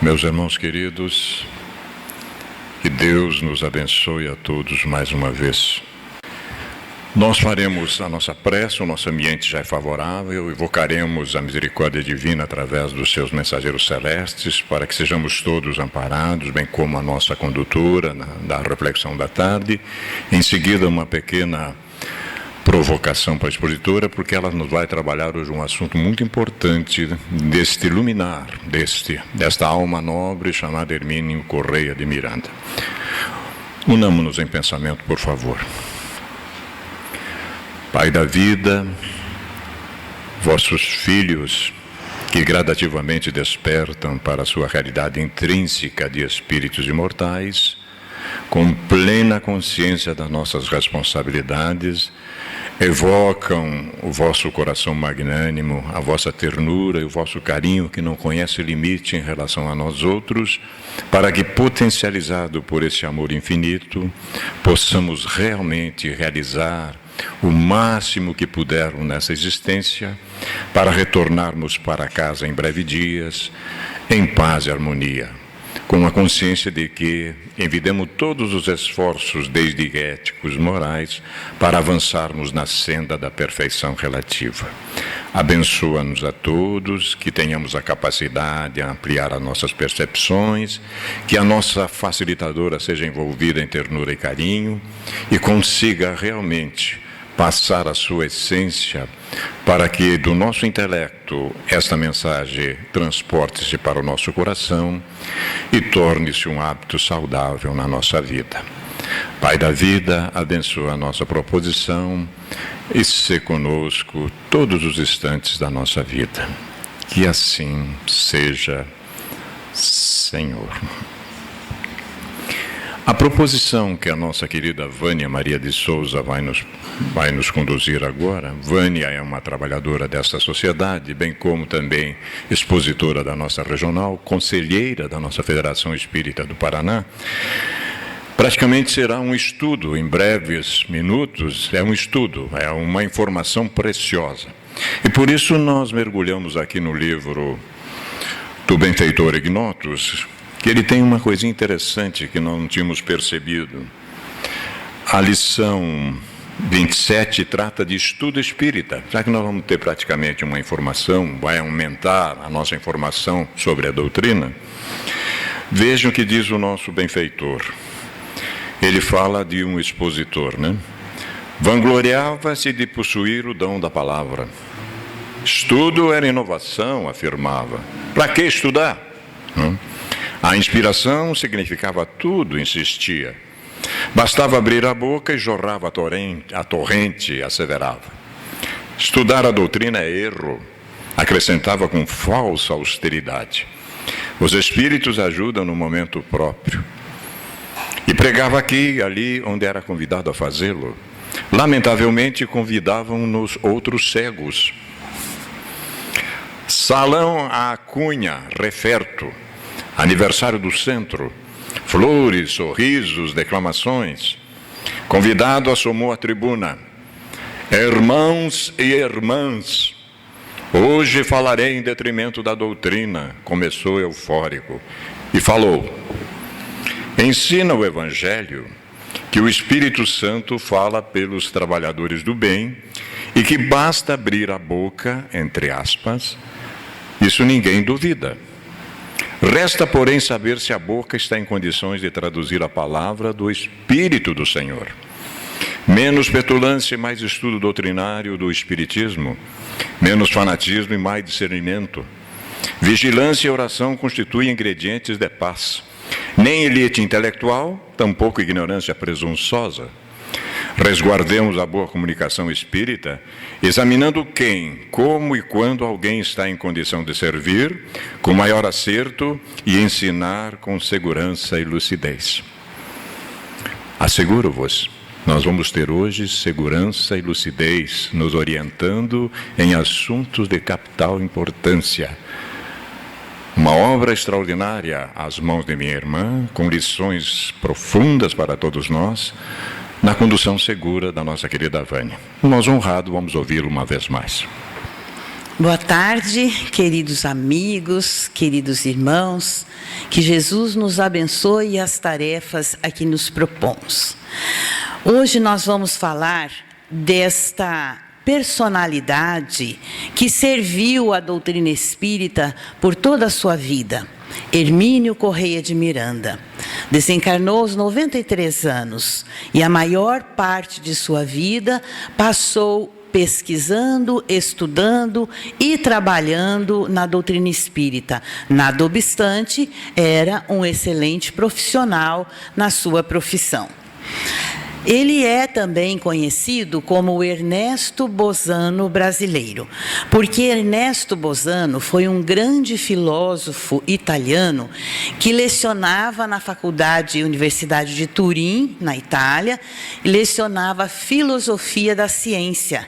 Meus irmãos queridos, que Deus nos abençoe a todos mais uma vez. Nós faremos a nossa prece, o nosso ambiente já é favorável, invocaremos a misericórdia divina através dos seus mensageiros celestes, para que sejamos todos amparados, bem como a nossa condutora da reflexão da tarde. Em seguida, uma pequena provocação para a expositora, porque ela nos vai trabalhar hoje um assunto muito importante deste luminar, desta alma nobre chamada Hermínio Correia de Miranda. Unamo-nos em pensamento, por favor. Pai da vida, vossos filhos, que gradativamente despertam para a sua realidade intrínseca de espíritos imortais, com plena consciência das nossas responsabilidades, evocam o vosso coração magnânimo, a vossa ternura e o vosso carinho que não conhece limite em relação a nós outros, para que, potencializado por esse amor infinito, possamos realmente realizar o máximo que pudermos nessa existência, para retornarmos para casa em breve dias, em paz e harmonia, com a consciência de que envidemos todos os esforços, desde éticos, morais, para avançarmos na senda da perfeição relativa. Abençoa-nos a todos, que tenhamos a capacidade de ampliar as nossas percepções, que a nossa facilitadora seja envolvida em ternura e carinho e consiga realmente passar a sua essência, para que do nosso intelecto esta mensagem transporte-se para o nosso coração e torne-se um hábito saudável na nossa vida. Pai da vida, abençoa a nossa proposição e se conosco todos os instantes da nossa vida. Que assim seja, Senhor. A proposição que a nossa querida Vânia Maria de Souza vai nos conduzir agora. Vânia é uma trabalhadora desta sociedade, bem como também expositora da nossa regional, conselheira da nossa Federação Espírita do Paraná. Praticamente será um estudo, em breves minutos, é um estudo, é uma informação preciosa. E por isso nós mergulhamos aqui no livro do benfeitor Ignotus, que ele tem uma coisa interessante que nós não tínhamos percebido. A lição 27 trata de estudo espírita. Já que nós vamos ter praticamente uma informação, vai aumentar a nossa informação sobre a doutrina, vejam o que diz o nosso benfeitor. Ele fala de um expositor, né? Vangloriava-se de possuir o dom da palavra. Estudo era inovação, afirmava. Para que estudar? A inspiração significava tudo, insistia. Bastava abrir a boca e jorrava a torrente, asseverava. Estudar a doutrina é erro, acrescentava com falsa austeridade. Os espíritos ajudam no momento próprio. E pregava aqui e ali onde era convidado a fazê-lo. Lamentavelmente convidavam-nos outros cegos. Salão à Cunha, Referto. Aniversário do centro, flores, sorrisos, declamações. Convidado assomou à tribuna. Irmãos e irmãs, hoje falarei em detrimento da doutrina. Começou eufórico e falou: ensina o Evangelho que o Espírito Santo fala pelos trabalhadores do bem e que basta abrir a boca, entre aspas, isso ninguém duvida. Resta, porém, saber se a boca está em condições de traduzir a palavra do Espírito do Senhor. Menos petulância e mais estudo doutrinário do Espiritismo. Menos fanatismo e mais discernimento. Vigilância e oração constituem ingredientes de paz. Nem elite intelectual, tampouco ignorância presunçosa. Resguardemos a boa comunicação espírita, examinando quem, como e quando alguém está em condição de servir, com maior acerto e ensinar com segurança e lucidez. Asseguro-vos, nós vamos ter hoje segurança e lucidez, nos orientando em assuntos de capital importância. Uma obra extraordinária às mãos de minha irmã, com lições profundas para todos nós, na condução segura da nossa querida Vânia. Nós, honrados, vamos ouvi-lo uma vez mais. Boa tarde, queridos amigos, queridos irmãos, que Jesus nos abençoe as tarefas a que nos propomos. Hoje nós vamos falar desta personalidade que serviu à doutrina espírita por toda a sua vida, Hermínio Correia de Miranda. Desencarnou aos 93 anos e a maior parte de sua vida passou pesquisando, estudando e trabalhando na doutrina espírita. Nada obstante, era um excelente profissional na sua profissão. Ele é também conhecido como o Ernesto Bosano brasileiro, porque Ernesto Bosano foi um grande filósofo italiano que lecionava na Faculdade e Universidade de Turim, na Itália, e lecionava filosofia da ciência.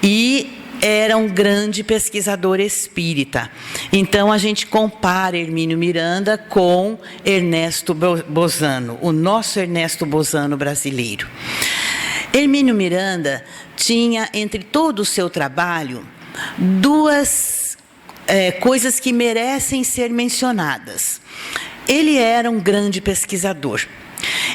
E era um grande pesquisador espírita. Então, a gente compara Hermínio Miranda com Ernesto Bosano, o nosso Ernesto Bosano brasileiro. Hermínio Miranda tinha, entre todo o seu trabalho, duas coisas que merecem ser mencionadas. Ele era um grande pesquisador.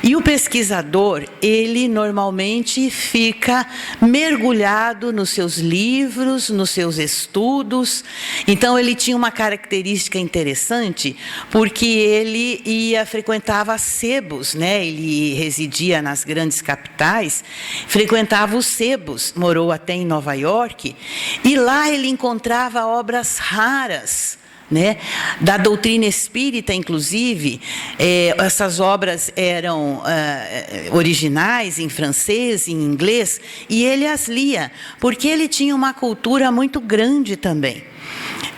E o pesquisador, ele normalmente fica mergulhado nos seus livros, nos seus estudos. Então, ele tinha uma característica interessante, porque ele frequentava sebos, né? Ele residia nas grandes capitais, frequentava os sebos, morou até em Nova York, e lá ele encontrava obras raras, né, da doutrina espírita, inclusive. Essas obras eram originais em francês, em inglês, e ele as lia, porque ele tinha uma cultura muito grande também.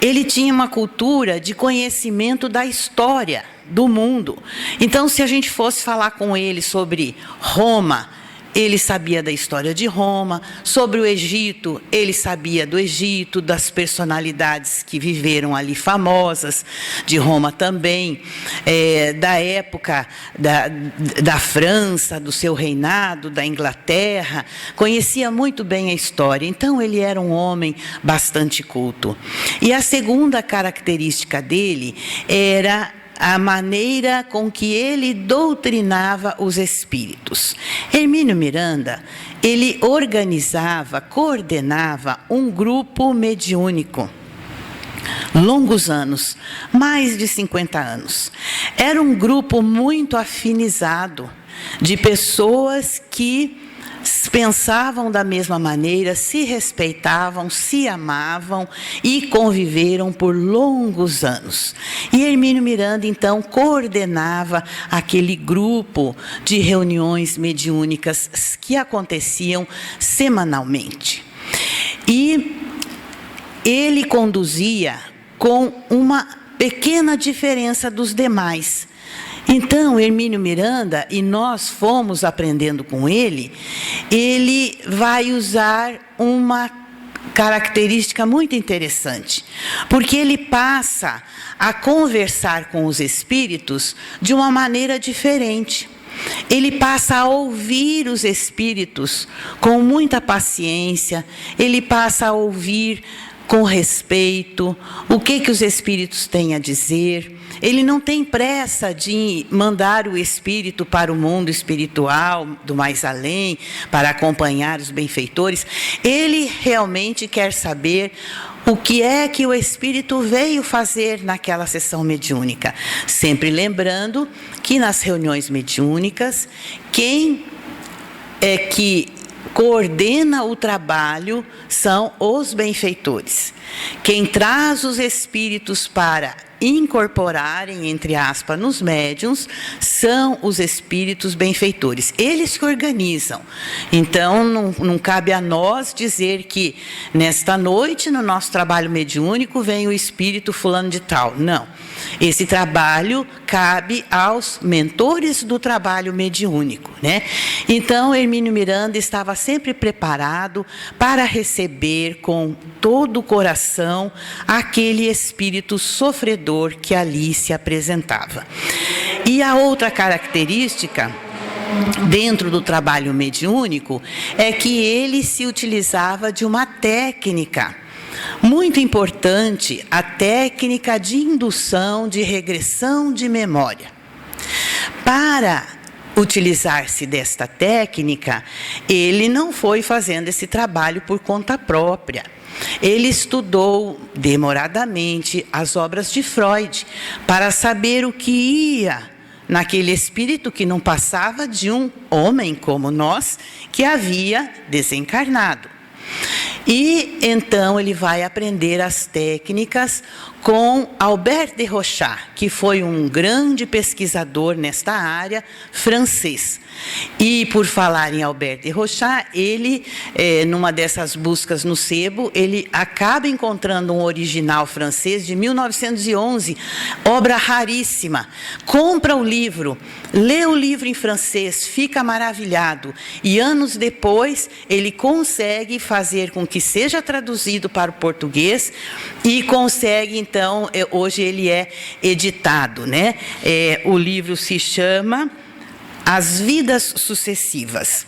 Ele tinha uma cultura de conhecimento da história do mundo. Então, se a gente fosse falar com ele sobre Roma, ele sabia da história de Roma. Sobre o Egito, ele sabia do Egito, das personalidades que viveram ali famosas, de Roma também, da época da França, do seu reinado, da Inglaterra. Conhecia muito bem a história. Então, ele era um homem bastante culto. E a segunda característica dele era a maneira com que ele doutrinava os espíritos. Hermínio Miranda, ele organizava, coordenava um grupo mediúnico. Longos anos, mais de 50 anos. Era um grupo muito afinizado, de pessoas que pensavam da mesma maneira, se respeitavam, se amavam e conviveram por longos anos. E Hermínio Miranda, então, coordenava aquele grupo de reuniões mediúnicas que aconteciam semanalmente. E ele conduzia com uma pequena diferença dos demais. Então, Hermínio Miranda, e nós fomos aprendendo com ele vai usar uma característica muito interessante, porque ele passa a conversar com os espíritos de uma maneira diferente. Ele passa a ouvir os espíritos com muita paciência, ele passa a ouvir com respeito o que os espíritos têm a dizer. Ele não tem pressa de mandar o espírito para o mundo espiritual, do mais além, para acompanhar os benfeitores. Ele realmente quer saber o que é que o espírito veio fazer naquela sessão mediúnica. Sempre lembrando que nas reuniões mediúnicas, quem é que coordena o trabalho são os benfeitores. Quem traz os espíritos para incorporarem, entre aspas, nos médiuns, são os espíritos benfeitores. Eles que organizam. Então, não cabe a nós dizer que, nesta noite, no nosso trabalho mediúnico, vem o espírito fulano de tal. Não. Esse trabalho cabe aos mentores do trabalho mediúnico, né? Então, Hermínio Miranda estava sempre preparado para receber com todo o coração aquele espírito sofredor que ali se apresentava. E a outra característica dentro do trabalho mediúnico é que ele se utilizava de uma técnica Muito importante a técnica de indução de regressão de memória. Para utilizar-se desta técnica, ele não foi fazendo esse trabalho por conta própria. Ele estudou demoradamente as obras de Freud para saber o que ia naquele espírito que não passava de um homem como nós, que havia desencarnado. E então ele vai aprender as técnicas com Albert de Rochat, que foi um grande pesquisador nesta área, francês. E por falar em Albert de Rochat, ele, numa dessas buscas no sebo, ele acaba encontrando um original francês de 1911, obra raríssima. Compra o livro, lê o livro em francês, fica maravilhado. E anos depois, ele consegue fazer com que seja traduzido para o português e consegue, então, hoje ele é editado, né? O livro se chama As Vidas Sucessivas.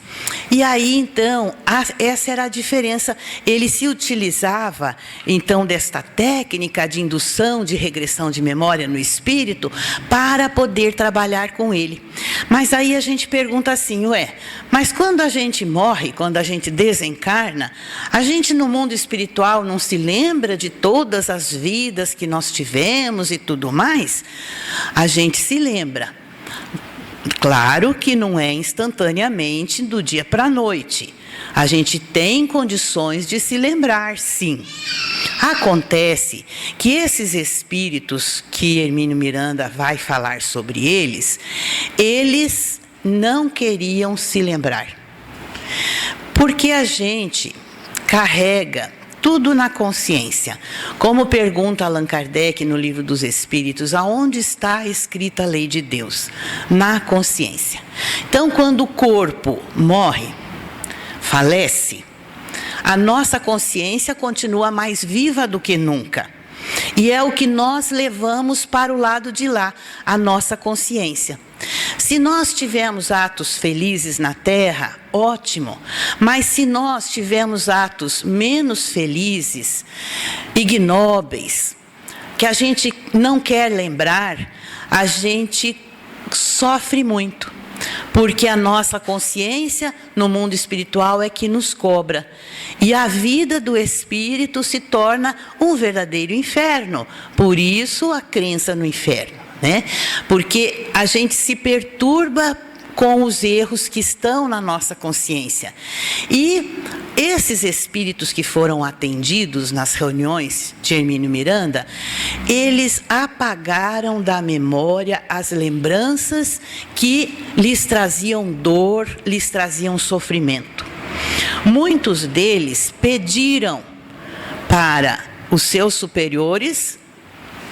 E aí, então, essa era a diferença. Ele se utilizava, então, desta técnica de indução, de regressão de memória no espírito, para poder trabalhar com ele. Mas aí a gente pergunta assim, mas quando a gente morre, quando a gente desencarna, a gente no mundo espiritual não se lembra de todas as vidas que nós tivemos e tudo mais? A gente se lembra. Claro que não é instantaneamente do dia para a noite. A gente tem condições de se lembrar, sim. Acontece que esses espíritos que Hermínio Miranda vai falar sobre eles não queriam se lembrar. Porque a gente carrega tudo na consciência. Como pergunta Allan Kardec no Livro dos Espíritos, aonde está escrita a lei de Deus? Na consciência. Então, quando o corpo morre, falece, a nossa consciência continua mais viva do que nunca. E é o que nós levamos para o lado de lá, a nossa consciência. Se nós tivermos atos felizes na Terra, ótimo. Mas se nós tivermos atos menos felizes, ignóbeis, que a gente não quer lembrar, a gente sofre muito. Porque a nossa consciência no mundo espiritual é que nos cobra. E a vida do espírito se torna um verdadeiro inferno. Por isso a crença no inferno, né? Porque a gente se perturba com os erros que estão na nossa consciência. E esses espíritos que foram atendidos nas reuniões de Hermínio Miranda, eles apagaram da memória as lembranças que lhes traziam dor, lhes traziam sofrimento. Muitos deles pediram para os seus superiores,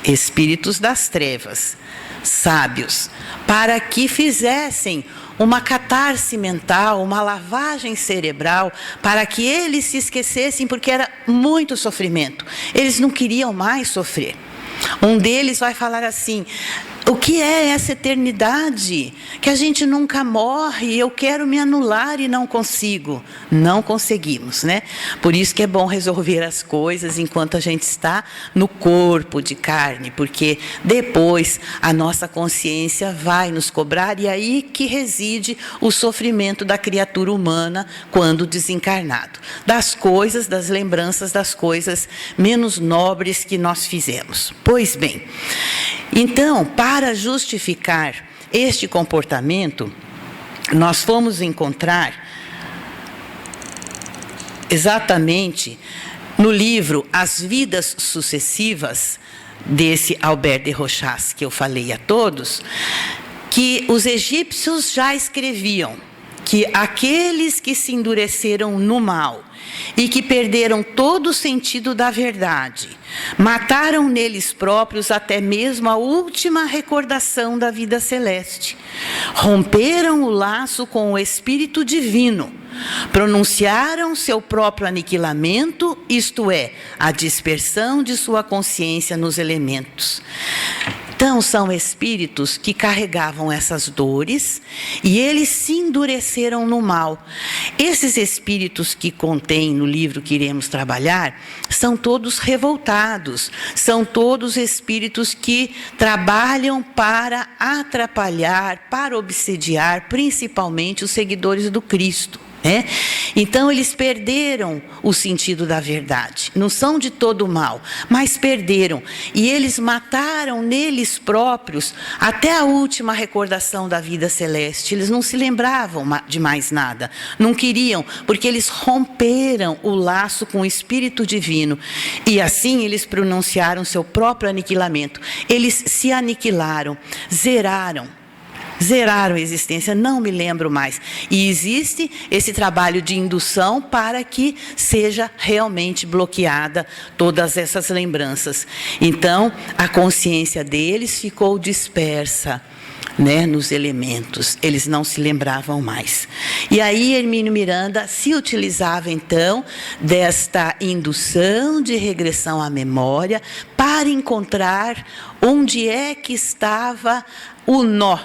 espíritos das trevas, sábios, para que fizessem uma catarse mental, uma lavagem cerebral, para que eles se esquecessem, porque era muito sofrimento. Eles não queriam mais sofrer. Um deles vai falar assim: o que é essa eternidade? Que a gente nunca morre, eu quero me anular e não consigo. Não conseguimos, né? Por isso que é bom resolver as coisas enquanto a gente está no corpo de carne, porque depois a nossa consciência vai nos cobrar, e aí que reside o sofrimento da criatura humana quando desencarnado. Das coisas, das lembranças das coisas menos nobres que nós fizemos. Pois bem, então, para justificar este comportamento, nós fomos encontrar exatamente no livro As Vidas Sucessivas, desse Albert de Rochat, que eu falei a todos, que os egípcios já escreviam que aqueles que se endureceram no mal e que perderam todo o sentido da verdade, mataram neles próprios até mesmo a última recordação da vida celeste, romperam o laço com o Espírito Divino, pronunciaram seu próprio aniquilamento, isto é, a dispersão de sua consciência nos elementos. Então, são espíritos que carregavam essas dores e eles se endureceram no mal. Esses espíritos que contém no livro que iremos trabalhar, são todos revoltados, são todos espíritos que trabalham para atrapalhar, para obsediar, principalmente os seguidores do Cristo. Então eles perderam o sentido da verdade, não são de todo mal, mas perderam, e eles mataram neles próprios até a última recordação da vida celeste. Eles não se lembravam de mais nada, não queriam, porque eles romperam o laço com o Espírito Divino, e assim eles pronunciaram seu próprio aniquilamento. Eles se aniquilaram, zeraram a existência, não me lembro mais. E existe esse trabalho de indução para que seja realmente bloqueada todas essas lembranças. Então, a consciência deles ficou dispersa, nos elementos, eles não se lembravam mais. E aí Hermínio Miranda se utilizava então desta indução de regressão à memória para encontrar onde é que estava o nó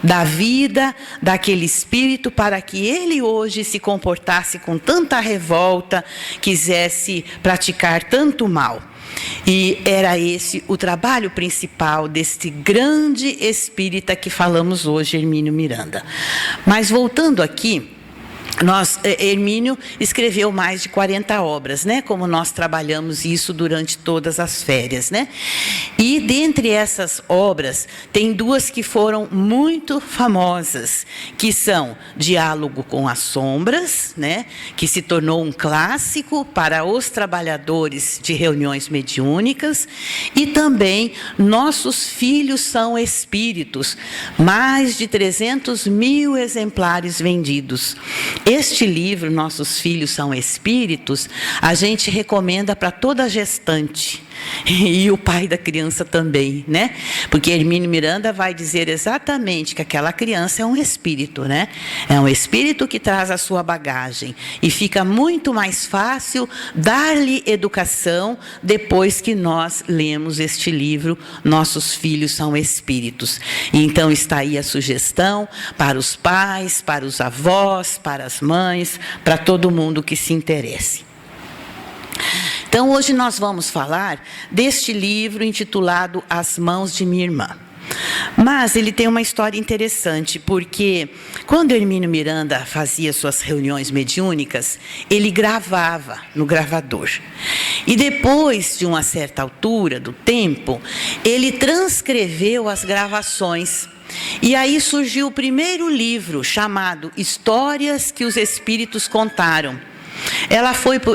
da vida daquele espírito, para que ele hoje se comportasse com tanta revolta, quisesse praticar tanto mal. E era esse o trabalho principal deste grande espírita que falamos hoje, Hermínio Miranda. Mas voltando aqui, Hermínio escreveu mais de 40 obras, como nós trabalhamos isso durante todas as férias, E dentre essas obras, tem duas que foram muito famosas, que são Diálogo com as Sombras, que se tornou um clássico para os trabalhadores de reuniões mediúnicas, e também Nossos Filhos São Espíritos, mais de 300 mil exemplares vendidos. Este livro, Nossos Filhos São Espíritos, a gente recomenda para toda gestante. E o pai da criança também, Porque Hermínio Miranda vai dizer exatamente que aquela criança é um espírito, É um espírito que traz a sua bagagem. E fica muito mais fácil dar-lhe educação depois que nós lemos este livro, Nossos Filhos São Espíritos. E então está aí a sugestão para os pais, para os avós, para as mães, para todo mundo que se interesse. Então, hoje nós vamos falar deste livro intitulado As Mãos de Minha Irmã. Mas ele tem uma história interessante, porque quando Hermínio Miranda fazia suas reuniões mediúnicas, ele gravava no gravador. E depois de uma certa altura do tempo, ele transcreveu as gravações. E aí surgiu o primeiro livro, chamado Histórias que os Espíritos Contaram.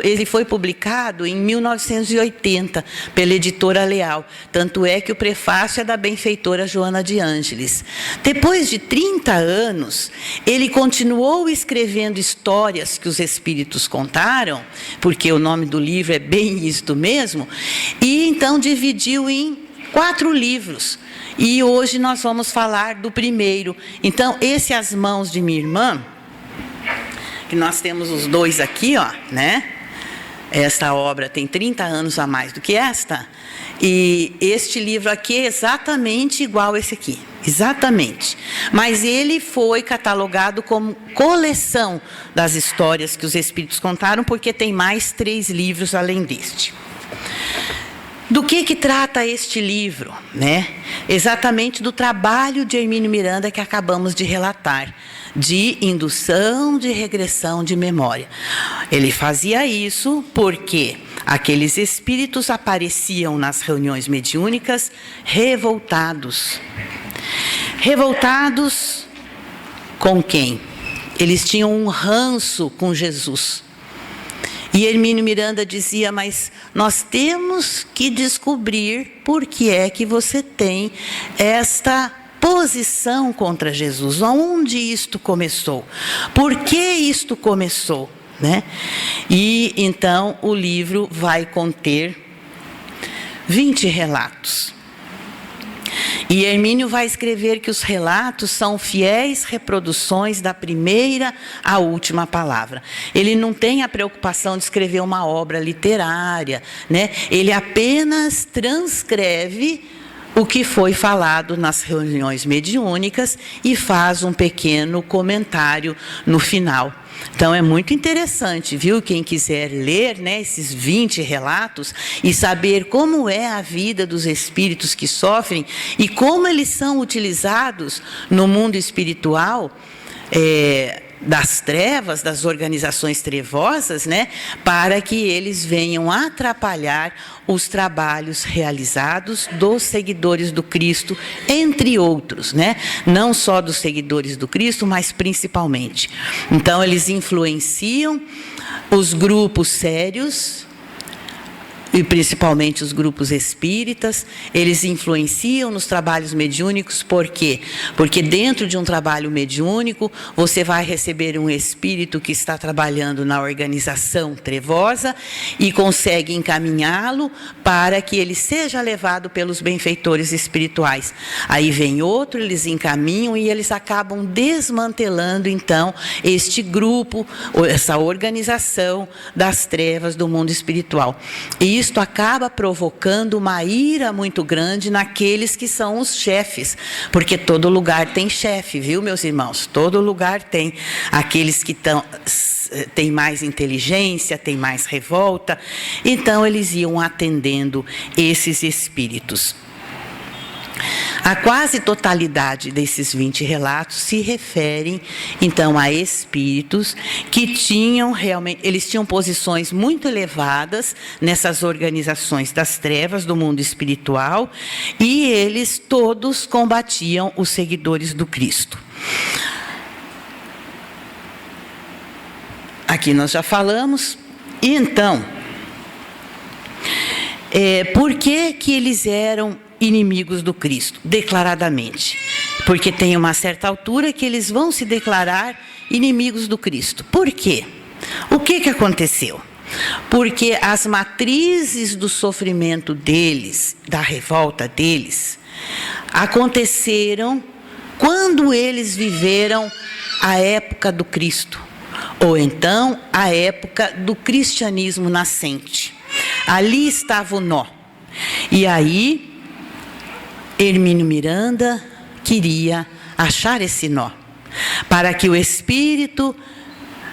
Ele foi publicado em 1980 pela editora Leal, tanto é que o prefácio é da benfeitora Joana de Ângeles. Depois de 30 anos, ele continuou escrevendo histórias que os espíritos contaram, porque o nome do livro é bem isto mesmo, e então dividiu em 4 livros. E hoje nós vamos falar do primeiro. Então, esse As Mãos de Minha Irmã, que nós temos os dois aqui, Esta obra tem 30 anos a mais do que esta. E este livro aqui é exatamente igual a esse aqui. Exatamente. Mas ele foi catalogado como coleção das histórias que os espíritos contaram, porque tem mais 3 livros além deste. Do que trata este livro? Exatamente do trabalho de Hermínio Miranda que acabamos de relatar, de indução de regressão de memória. Ele fazia isso porque aqueles espíritos apareciam nas reuniões mediúnicas revoltados. Revoltados com quem? Eles tinham um ranço com Jesus. E Hermínio Miranda dizia, mas nós temos que descobrir por que é que você tem esta posição contra Jesus. Onde isto começou? Por que isto começou? E então o livro vai conter 20 relatos. E Hermínio vai escrever que os relatos são fiéis reproduções da primeira à última palavra. Ele não tem a preocupação de escrever uma obra literária, Ele apenas transcreve o que foi falado nas reuniões mediúnicas e faz um pequeno comentário no final. Então é muito interessante, viu? Quem quiser ler, né, esses 20 relatos e saber como é a vida dos espíritos que sofrem e como eles são utilizados no mundo espiritual, das trevas, das organizações trevosas, né, para que eles venham atrapalhar os trabalhos realizados dos seguidores do Cristo, entre outros, né, não só dos seguidores do Cristo, mas principalmente. Então, eles influenciam os grupos sérios, e principalmente os grupos espíritas, eles influenciam nos trabalhos mediúnicos. Por quê? Porque dentro de um trabalho mediúnico, você vai receber um espírito que está trabalhando na organização trevosa e consegue encaminhá-lo para que ele seja levado pelos benfeitores espirituais. Aí vem outro, eles encaminham e eles acabam desmantelando, então, este grupo, essa organização das trevas do mundo espiritual. E isto acaba provocando uma ira muito grande naqueles que são os chefes, porque todo lugar tem chefe, viu, meus irmãos? Todo lugar tem aqueles que têm mais inteligência, têm mais revolta. Então, eles iam atendendo esses espíritos. A quase totalidade desses 20 relatos se referem, então, a espíritos que eles tinham posições muito elevadas nessas organizações das trevas do mundo espiritual e eles todos combatiam os seguidores do Cristo. Aqui nós já falamos. E então, por que eles eram inimigos do Cristo, declaradamente? Porque tem uma certa altura que eles vão se declarar inimigos do Cristo. Por quê? O que aconteceu? Porque as matrizes do sofrimento deles, da revolta deles, aconteceram quando eles viveram a época do Cristo, ou então a época do cristianismo nascente. Ali estava o nó. E aí Hermínio Miranda queria achar esse nó, para que o espírito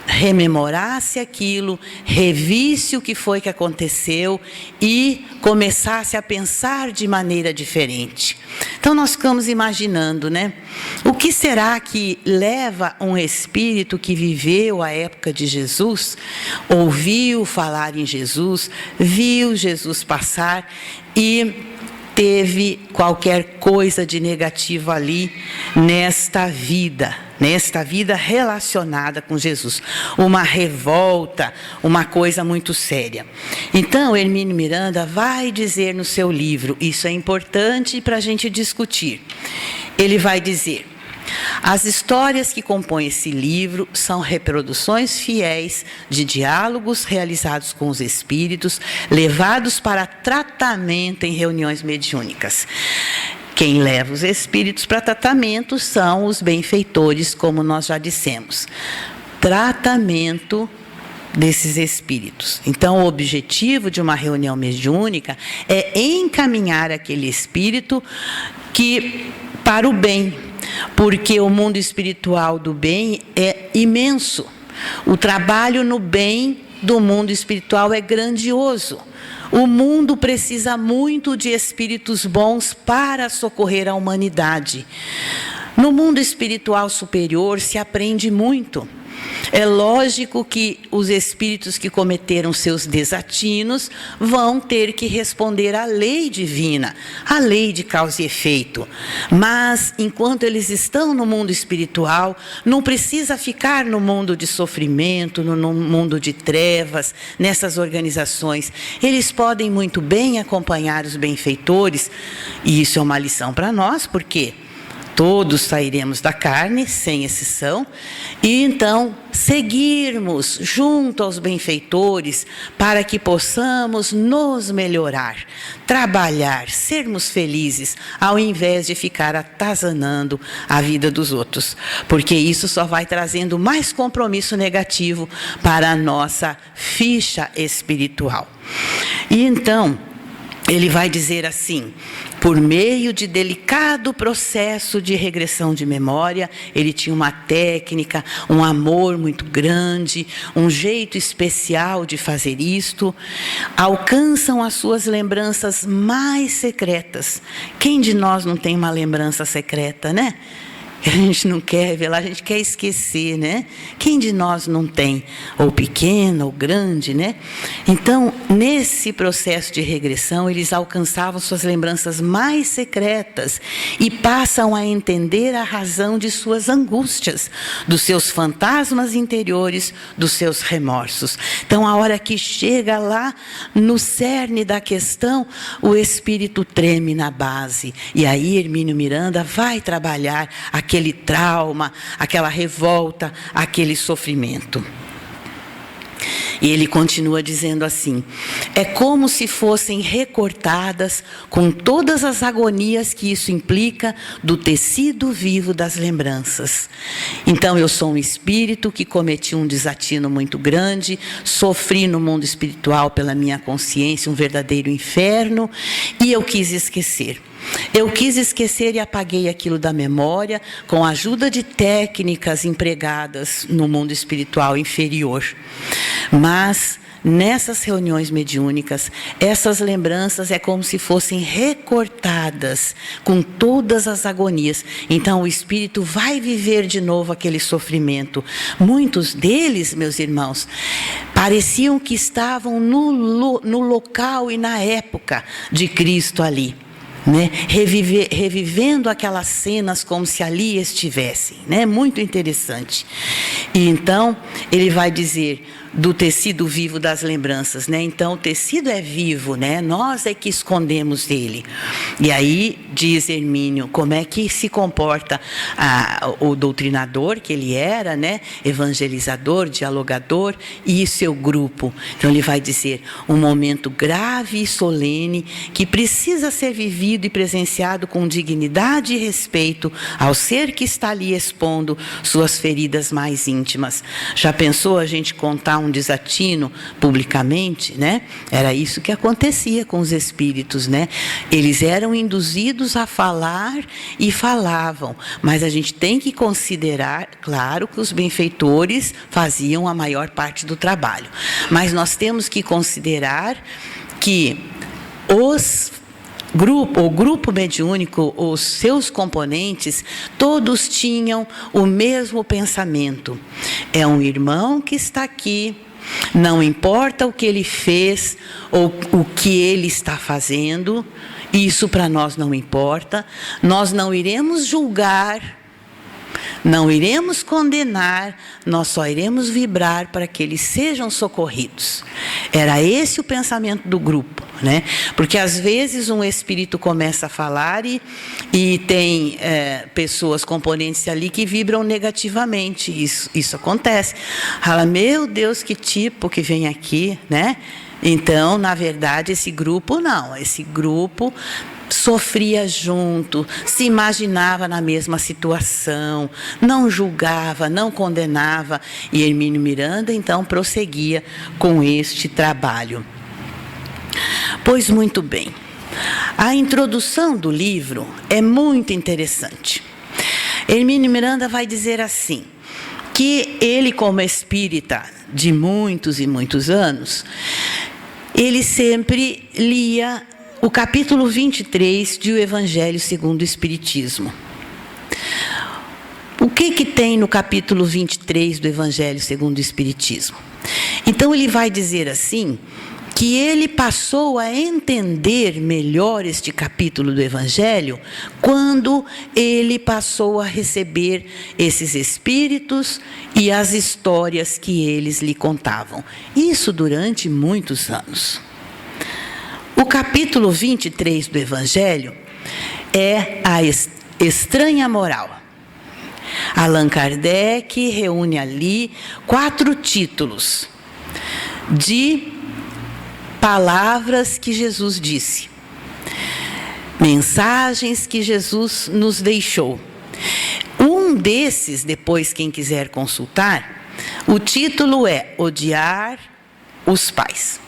rememorasse aquilo, revisse o que foi que aconteceu e começasse a pensar de maneira diferente. Então nós ficamos imaginando, né? O que será que leva um espírito que viveu a época de Jesus, ouviu falar em Jesus, viu Jesus passar e teve qualquer coisa de negativo ali nesta vida relacionada com Jesus, uma revolta, uma coisa muito séria. Então, Hermínio Miranda vai dizer no seu livro, isso é importante para a gente discutir, ele vai dizer: as histórias que compõem esse livro são reproduções fiéis de diálogos realizados com os espíritos, levados para tratamento em reuniões mediúnicas. Quem leva os espíritos para tratamento são os benfeitores, como nós já dissemos. Tratamento desses espíritos. Então, o objetivo de uma reunião mediúnica é encaminhar aquele espírito para o bem, porque o mundo espiritual do bem é imenso. O trabalho no bem do mundo espiritual é grandioso. O mundo precisa muito de espíritos bons para socorrer a humanidade. No mundo espiritual superior se aprende muito. É lógico que os espíritos que cometeram seus desatinos vão ter que responder à lei divina, à lei de causa e efeito. Mas, enquanto eles estão no mundo espiritual, não precisa ficar no mundo de sofrimento, no mundo de trevas, nessas organizações. Eles podem muito bem acompanhar os benfeitores, e isso é uma lição para nós, porque todos sairemos da carne, sem exceção, e então seguirmos junto aos benfeitores para que possamos nos melhorar, trabalhar, sermos felizes, ao invés de ficar atazanando a vida dos outros, porque isso só vai trazendo mais compromisso negativo para a nossa ficha espiritual. E então, ele vai dizer assim: por meio de delicado processo de regressão de memória, ele tinha uma técnica, um amor muito grande, um jeito especial de fazer isto, alcançam as suas lembranças mais secretas. Quem de nós não tem uma lembrança secreta, né? A gente não quer revelar, a gente quer esquecer, né? Quem de nós não tem? Ou pequena, ou grande, né? Então, nesse processo de regressão, eles alcançavam suas lembranças mais secretas e passam a entender a razão de suas angústias, dos seus fantasmas interiores, dos seus remorsos. Então, a hora que chega lá no cerne da questão, o espírito treme na base. E aí, Hermínio Miranda vai trabalhar aquele trauma, aquela revolta, aquele sofrimento. E ele continua dizendo assim: é como se fossem recortadas, com todas as agonias que isso implica, do tecido vivo das lembranças. Então, eu sou um espírito que cometi um desatino muito grande, sofri no mundo espiritual pela minha consciência um verdadeiro inferno, e eu quis esquecer. Eu quis esquecer e apaguei aquilo da memória com a ajuda de técnicas empregadas no mundo espiritual inferior. Mas nessas reuniões mediúnicas, essas lembranças é como se fossem recortadas com todas as agonias. Então o espírito vai viver de novo aquele sofrimento. Muitos deles, meus irmãos, pareciam que estavam no local e na época de Cristo ali, né? Revivendo aquelas cenas como se ali estivessem, né? Muito interessante. E então ele vai dizer do tecido vivo das lembranças, né? Então o tecido é vivo, né? Nós é que escondemos dele. E aí diz Hermínio como é que se comporta o doutrinador que ele era, né? Evangelizador, dialogador e seu grupo. Então ele vai dizer um momento grave e solene que precisa ser vivido e presenciado com dignidade e respeito ao ser que está ali expondo suas feridas mais íntimas. Já pensou a gente contar um desatino publicamente, né? Era isso que acontecia com os espíritos, né? Eles eram induzidos a falar e falavam, mas a gente tem que considerar, claro, que os benfeitores faziam a maior parte do trabalho, mas nós temos que considerar que o grupo mediúnico, os seus componentes, todos tinham o mesmo pensamento. É um irmão que está aqui, não importa o que ele fez ou o que ele está fazendo, isso para nós não importa. Nós não iremos julgar, não iremos condenar, nós só iremos vibrar para que eles sejam socorridos. Era esse o pensamento do grupo, né? Porque às vezes um espírito começa a falar e tem pessoas, componentes ali que vibram negativamente. Isso acontece. Fala, meu Deus, que tipo que vem aqui, né? Então, na verdade, esse grupo sofria junto, se imaginava na mesma situação, não julgava, não condenava, e Hermínio Miranda então prosseguia com este trabalho. Pois muito bem, a introdução do livro é muito interessante. Hermínio Miranda vai dizer assim, que ele, como espírita de muitos e muitos anos, ele sempre lia o capítulo 23 de O Evangelho segundo o Espiritismo. O que tem no capítulo 23 do Evangelho segundo o Espiritismo? Então ele vai dizer assim, que ele passou a entender melhor este capítulo do Evangelho quando ele passou a receber esses espíritos e as histórias que eles lhe contavam. Isso durante muitos anos. O capítulo 23 do Evangelho é a estranha moral. Allan Kardec reúne ali 4 títulos de palavras que Jesus disse, mensagens que Jesus nos deixou. Um desses, depois quem quiser consultar, o título é Odiar os Pais.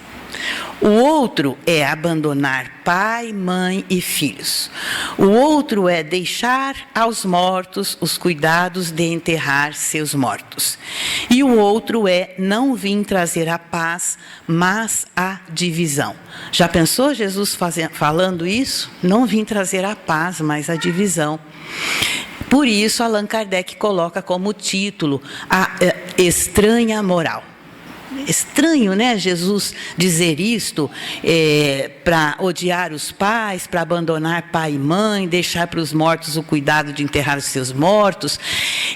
O outro é abandonar pai, mãe e filhos. O outro é deixar aos mortos os cuidados de enterrar seus mortos. E o outro é não vir trazer a paz, mas a divisão. Já pensou Jesus falando isso? Não vim trazer a paz, mas a divisão. Por isso, Allan Kardec coloca como título a estranha moral. Estranho, né? Jesus dizer isto, para odiar os pais, para abandonar pai e mãe, deixar para os mortos o cuidado de enterrar os seus mortos.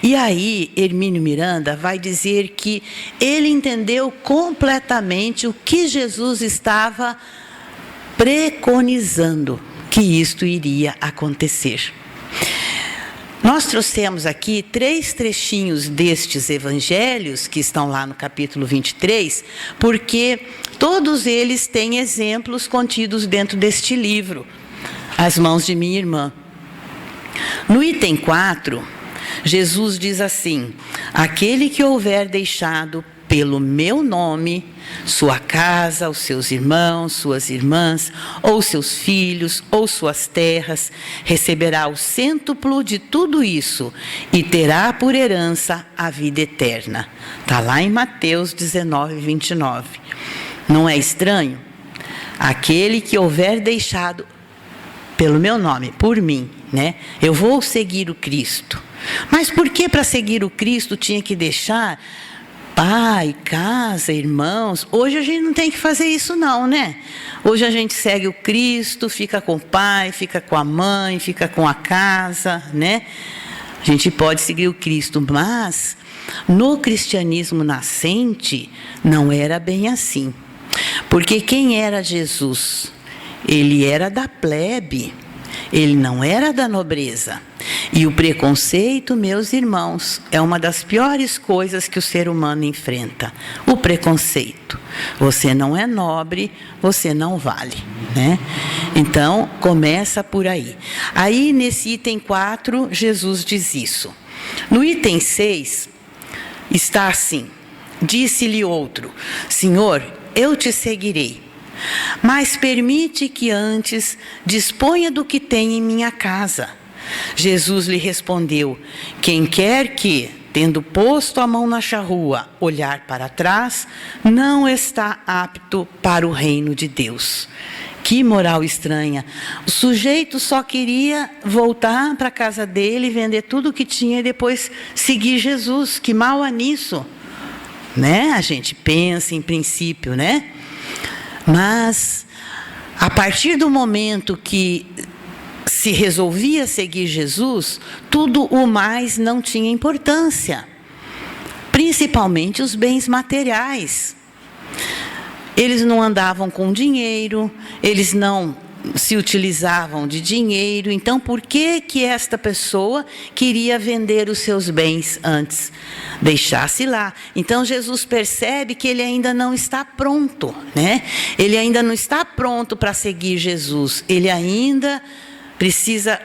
E aí, Hermínio Miranda vai dizer que ele entendeu completamente o que Jesus estava preconizando, que isto iria acontecer. Nós trouxemos aqui 3 trechinhos destes evangelhos, que estão lá no capítulo 23, porque todos eles têm exemplos contidos dentro deste livro, As Mãos de Minha Irmã. No item 4, Jesus diz assim: aquele que houver deixado pelo meu nome sua casa, os seus irmãos, suas irmãs, ou seus filhos, ou suas terras, receberá o cêntuplo de tudo isso e terá por herança a vida eterna. Está lá em Mateus 19, 29. Não é estranho? Aquele que houver deixado pelo meu nome, por mim, né? Eu vou seguir o Cristo. Mas por que para seguir o Cristo tinha que deixar pai, casa, irmãos? Hoje a gente não tem que fazer isso não, né? Hoje a gente segue o Cristo, fica com o pai, fica com a mãe, fica com a casa, né? A gente pode seguir o Cristo, mas no cristianismo nascente não era bem assim. Porque quem era Jesus? Ele era da plebe, ele não era da nobreza. E o preconceito, meus irmãos, é uma das piores coisas que o ser humano enfrenta. O preconceito. Você não é nobre, você não vale, né? Então, começa por aí. Aí, nesse item 4, Jesus diz isso. No item 6, está assim: disse-lhe outro: Senhor, eu te seguirei, mas permite que antes disponha do que tem em minha casa. Jesus lhe respondeu: quem quer que, tendo posto a mão na charrua, olhar para trás, não está apto para o reino de Deus. Que moral estranha. O sujeito só queria voltar para a casa dele, vender tudo o que tinha e depois seguir Jesus. Que mal há nisso, né? A gente pensa em princípio, né? Mas a partir do momento que se resolvia seguir Jesus, tudo o mais não tinha importância, principalmente os bens materiais. Eles não andavam com dinheiro, eles não se utilizavam de dinheiro. Então, por que esta pessoa queria vender os seus bens antes? Deixasse lá. Então, Jesus percebe que ele ainda não está pronto, né? Ele ainda não está pronto para seguir Jesus. Ele ainda precisa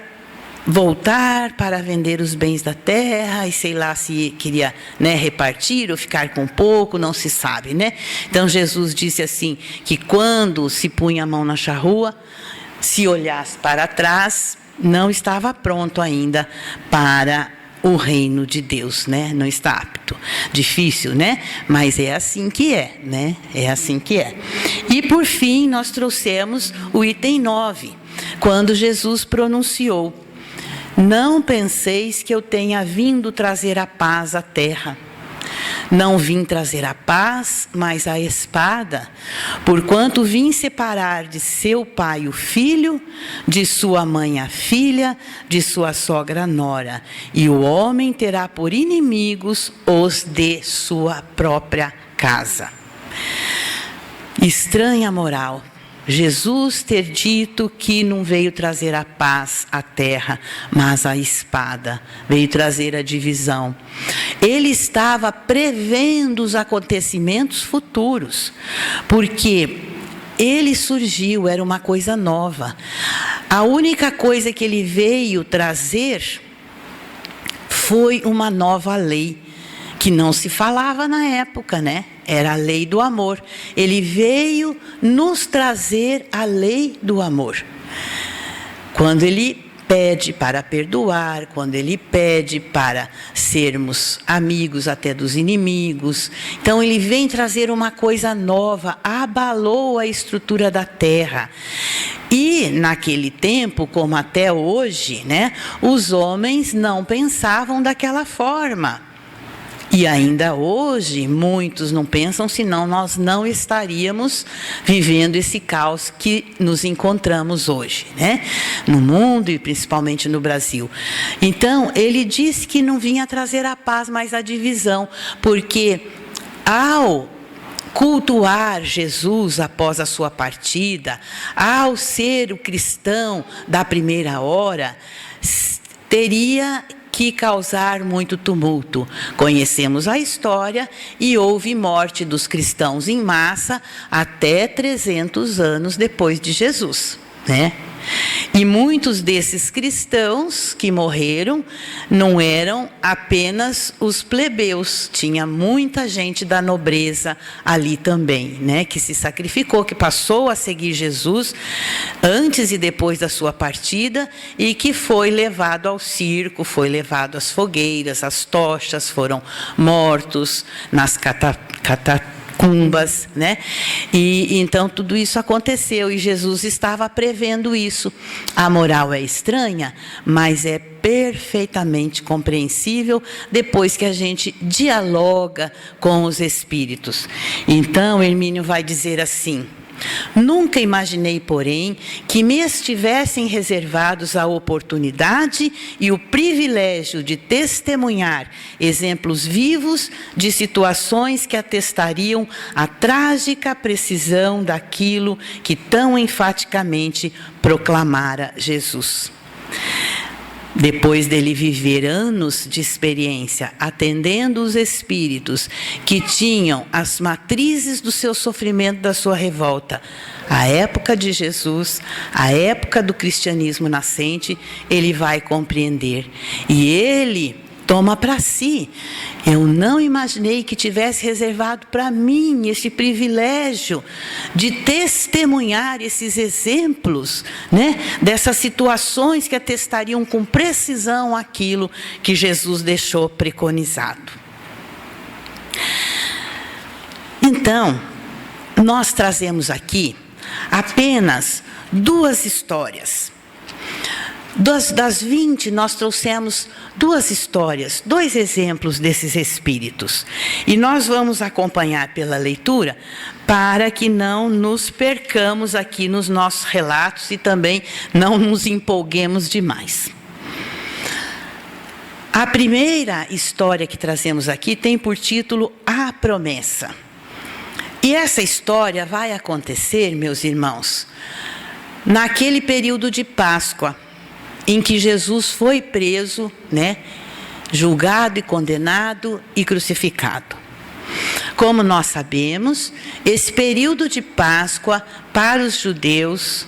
voltar para vender os bens da terra, e sei lá se queria, né, repartir ou ficar com pouco, não se sabe, né? Então Jesus disse assim, que quando se punha a mão na charrua, se olhasse para trás, não estava pronto ainda para o reino de Deus, né? Não está apto. Difícil, né? Mas é assim que é, né? É assim que é. E por fim, nós trouxemos o item 9, quando Jesus pronunciou: não penseis que eu tenha vindo trazer a paz à terra. Não vim trazer a paz, mas a espada, porquanto vim separar de seu pai o filho, de sua mãe a filha, de sua sogra a nora, e o homem terá por inimigos os de sua própria casa. Estranha moral. Jesus ter dito que não veio trazer a paz à terra, mas a espada, veio trazer a divisão. Ele estava prevendo os acontecimentos futuros, porque ele surgiu, era uma coisa nova. A única coisa que ele veio trazer foi uma nova lei, que não se falava na época, né? Era a lei do amor. Ele veio nos trazer a lei do amor. Quando ele pede para perdoar, quando ele pede para sermos amigos até dos inimigos. Então ele vem trazer uma coisa nova, abalou a estrutura da terra. E naquele tempo, como até hoje, né, os homens não pensavam daquela forma. E ainda hoje, muitos não pensam, senão nós não estaríamos vivendo esse caos que nos encontramos hoje, né? No mundo e principalmente no Brasil. Então, ele disse que não vinha trazer a paz, mas a divisão, porque ao cultuar Jesus após a sua partida, ao ser o cristão da primeira hora, teria que causar muito tumulto. Conhecemos a história e houve morte dos cristãos em massa até 300 anos depois de Jesus, né? E muitos desses cristãos que morreram não eram apenas os plebeus, tinha muita gente da nobreza ali também, né, que se sacrificou, que passou a seguir Jesus antes e depois da sua partida e que foi levado ao circo, foi levado às fogueiras, às tochas, foram mortos nas catacumbas, né? E então tudo isso aconteceu e Jesus estava prevendo isso. A moral é estranha, mas é perfeitamente compreensível depois que a gente dialoga com os espíritos. Então Hermínio vai dizer assim: nunca imaginei, porém, que me estivessem reservados a oportunidade e o privilégio de testemunhar exemplos vivos de situações que atestariam a trágica precisão daquilo que tão enfaticamente proclamara Jesus. Depois dele viver anos de experiência, atendendo os espíritos que tinham as matrizes do seu sofrimento, da sua revolta, a época de Jesus, a época do cristianismo nascente, ele vai compreender. E ele toma para si. Eu não imaginei que tivesse reservado para mim esse privilégio de testemunhar esses exemplos, né, dessas situações que atestariam com precisão aquilo que Jesus deixou preconizado. Então, nós trazemos aqui apenas 2 histórias. Das 20, nós trouxemos 2 histórias, 2 exemplos desses espíritos. E nós vamos acompanhar pela leitura para que não nos percamos aqui nos nossos relatos e também não nos empolguemos demais. A primeira história que trazemos aqui tem por título A Promessa. E essa história vai acontecer, meus irmãos, naquele período de Páscoa, em que Jesus foi preso, né, julgado e condenado e crucificado. Como nós sabemos, esse período de Páscoa para os judeus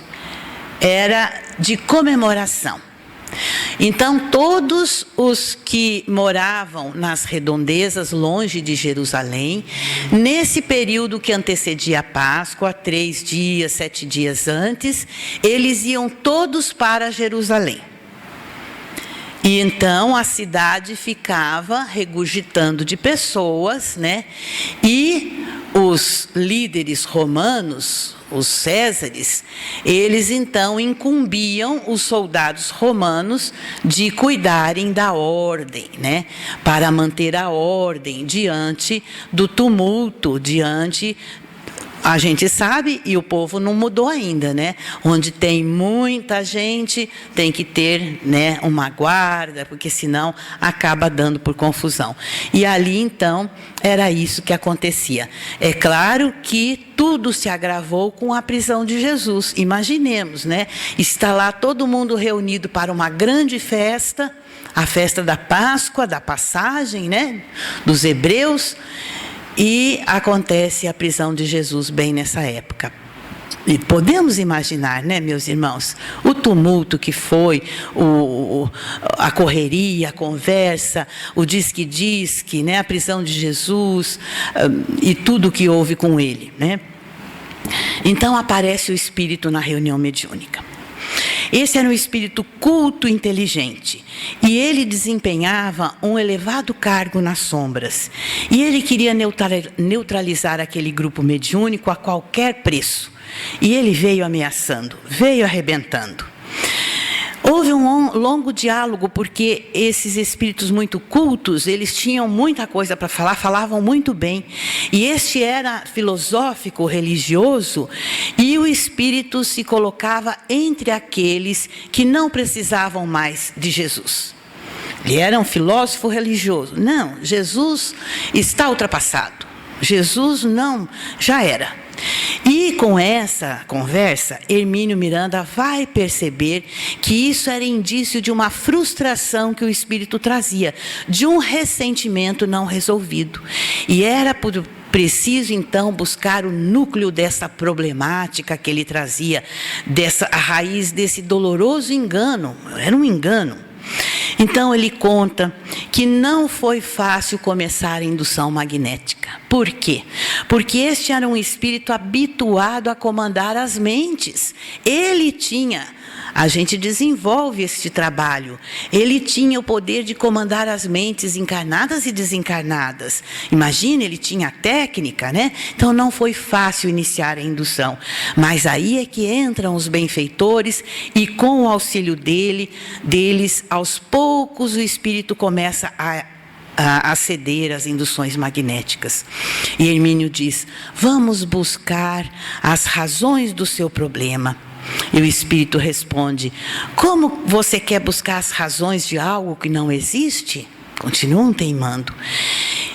era de comemoração. Então, todos os que moravam nas redondezas, longe de Jerusalém, nesse período que antecedia a Páscoa, 3 dias, 7 dias antes, eles iam todos para Jerusalém. E então a cidade ficava regurgitando de pessoas, né? E os líderes romanos, os césares, eles então incumbiam os soldados romanos de cuidarem da ordem, né? Para manter a ordem diante do tumulto, diante... A gente sabe, e o povo não mudou ainda, né? Onde tem muita gente, tem que ter, né, uma guarda, porque senão acaba dando por confusão. E ali, então, era isso que acontecia. É claro que tudo se agravou com a prisão de Jesus. Imaginemos, né? Está lá todo mundo reunido para uma grande festa, a festa da Páscoa, da passagem, né, dos hebreus. E acontece a prisão de Jesus bem nessa época. E podemos imaginar, né, meus irmãos, o tumulto que foi, a correria, a conversa, o disque-disque, né, a prisão de Jesus e tudo o que houve com ele, né? Então aparece o espírito na reunião mediúnica. Esse era um espírito culto e inteligente, e ele desempenhava um elevado cargo nas sombras. E ele queria neutralizar aquele grupo mediúnico a qualquer preço. E ele veio ameaçando, veio arrebentando. Houve um longo diálogo, porque esses espíritos muito cultos, eles tinham muita coisa para falar, falavam muito bem. E este era filosófico, religioso, e o espírito se colocava entre aqueles que não precisavam mais de Jesus. Ele era um filósofo religioso. Não, Jesus está ultrapassado. Jesus não, já era. E com essa conversa, Hermínio Miranda vai perceber que isso era indício de uma frustração que o espírito trazia, de um ressentimento não resolvido. E era preciso, então, buscar o núcleo dessa problemática que ele trazia, a raiz desse doloroso engano. Era um engano. Então ele conta que não foi fácil começar a indução magnética. Por quê? Porque este era um espírito habituado a comandar as mentes. Ele tinha, a gente desenvolve este trabalho, ele tinha o poder de comandar as mentes encarnadas e desencarnadas. Imagine, ele tinha a técnica, né? Então não foi fácil iniciar a indução. Mas aí é que entram os benfeitores e com o auxílio deles, aos poucos o espírito começa a ceder às induções magnéticas. E Hermínio diz: vamos buscar as razões do seu problema. E o espírito responde: como você quer buscar as razões de algo que não existe? Continuam teimando.